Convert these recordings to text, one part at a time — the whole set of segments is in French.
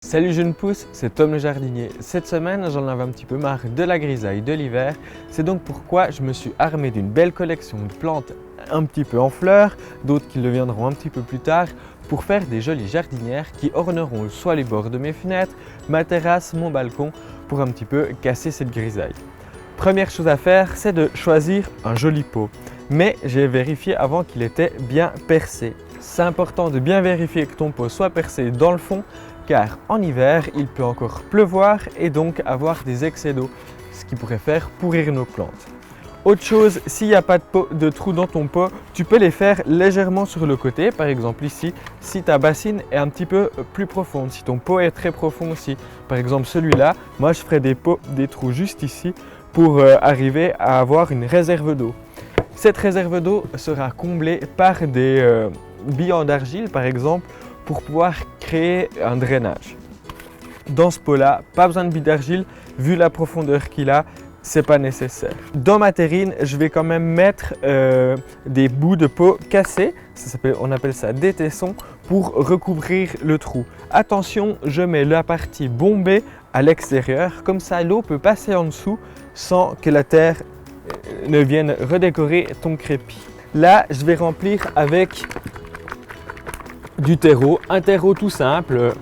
Salut Jeune Pousse, c'est Tom le jardinier. Cette semaine, j'en avais un petit peu marre de la grisaille de l'hiver. C'est donc pourquoi je me suis armé d'une belle collection de plantes un petit peu en fleurs, d'autres qui le viendront un petit peu plus tard, pour faire des jolies jardinières qui orneront soit les bords de mes fenêtres, ma terrasse, mon balcon, pour un petit peu casser cette grisaille. Première chose à faire, c'est de choisir un joli pot. Mais j'ai vérifié avant qu'il était bien percé. C'est important de bien vérifier que ton pot soit percé dans le fond, car en hiver, il peut encore pleuvoir et donc avoir des excès d'eau, ce qui pourrait faire pourrir nos plantes. Autre chose, s'il n'y a pas de trou dans ton pot, tu peux les faire légèrement sur le côté. Par exemple ici, si ta bassine est un petit peu plus profonde, si ton pot est très profond aussi. Par exemple celui-là, moi je ferai des trous juste ici pour arriver à avoir une réserve d'eau. Cette réserve d'eau sera comblée par des billes d'argile par exemple pour pouvoir créer un drainage. Dans ce pot-là, pas besoin de billes d'argile, vu la profondeur qu'il a, c'est pas nécessaire. Dans ma terrine, je vais quand même mettre des bouts de pot cassés, on appelle ça des tessons, pour recouvrir le trou. Attention, je mets la partie bombée à l'extérieur, comme ça l'eau peut passer en dessous sans que la terre ne vienne redécorer ton crépi. Là, je vais remplir avec du terreau, un terreau tout simple,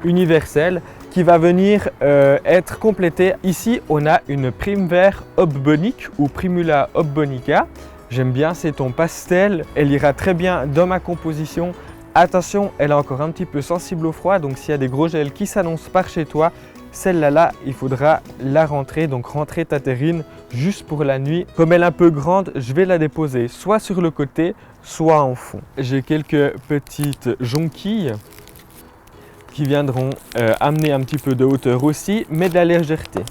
universel, qui va venir être complété. Ici, on a une Primevère Hopbonic ou Primula hopbonica. J'aime bien, c'est ton pastel. Elle ira très bien dans ma composition. Attention, elle est encore un petit peu sensible au froid, donc s'il y a des gros gels qui s'annoncent par chez toi, celle-là, il faudra la rentrer, donc rentrer ta terrine juste pour la nuit. Comme elle est un peu grande, je vais la déposer soit sur le côté, soit en fond. J'ai quelques petites jonquilles qui viendront amener un petit peu de hauteur aussi, mais de la légèreté.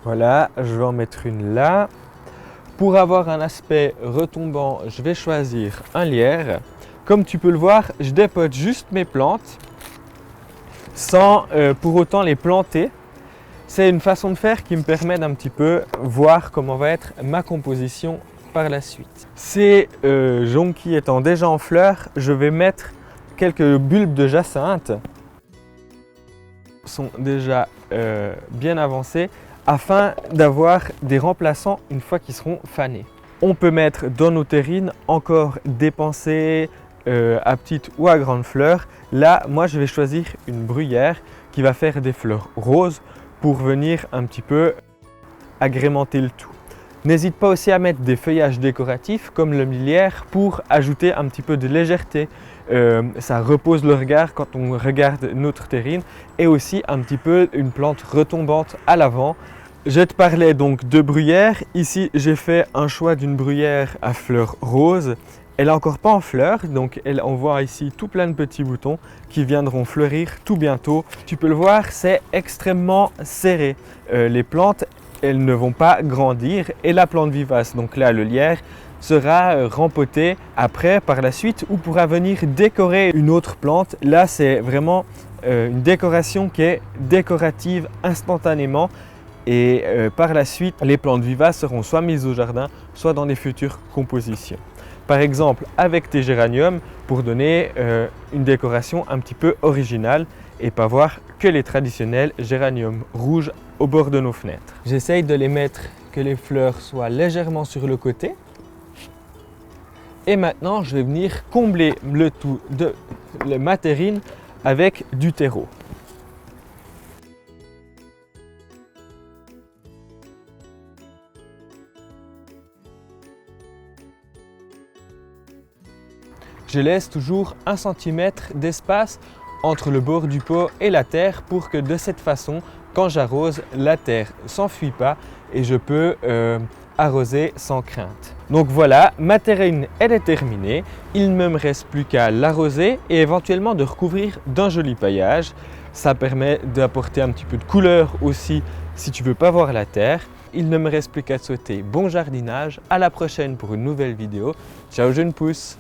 Voilà, je vais en mettre une là. Pour avoir un aspect retombant, je vais choisir un lierre. Comme tu peux le voir, je dépote juste mes plantes sans pour autant les planter. C'est une façon de faire qui me permet d'un petit peu voir comment va être ma composition par la suite. Ces jonquilles étant déjà en fleurs, je vais mettre quelques bulbes de jacinthe sont déjà bien avancés afin d'avoir des remplaçants une fois qu'ils seront fanés. On peut mettre dans nos terrines encore des pensées à petites ou à grandes fleurs. Là, moi je vais choisir une bruyère qui va faire des fleurs roses pour venir un petit peu agrémenter le tout. N'hésite pas aussi à mettre des feuillages décoratifs comme le lierre pour ajouter un petit peu de légèreté. Ça repose le regard quand on regarde notre terrine et aussi un petit peu une plante retombante à l'avant. Je te parlais donc de bruyère. Ici, j'ai fait un choix d'une bruyère à fleurs roses. Elle n'est encore pas en fleurs, donc on voit ici tout plein de petits boutons qui viendront fleurir tout bientôt. Tu peux le voir, c'est extrêmement serré. Les plantes, elles ne vont pas grandir et la plante vivace, donc là le lierre, sera rempoté après par la suite ou pourra venir décorer une autre plante. Là, c'est vraiment une décoration qui est décorative instantanément et par la suite, les plantes vivaces seront soit mises au jardin, soit dans des futures compositions. Par exemple, avec tes géraniums pour donner une décoration un petit peu originale et pas voir que les traditionnels géraniums rouges au bord de nos fenêtres. J'essaye de les mettre que les fleurs soient légèrement sur le côté. Et maintenant, je vais venir combler le tout de ma terrine avec du terreau. Je laisse toujours 1 cm d'espace entre le bord du pot et la terre pour que de cette façon, quand j'arrose, la terre ne s'enfuit pas et je peux arroser sans crainte. Donc voilà, ma terrine elle est terminée. Il ne me reste plus qu'à l'arroser et éventuellement de recouvrir d'un joli paillage. Ça permet d'apporter un petit peu de couleur aussi si tu ne veux pas voir la terre. Il ne me reste plus qu'à te souhaiter bon jardinage. À la prochaine pour une nouvelle vidéo. Ciao jeune pousse!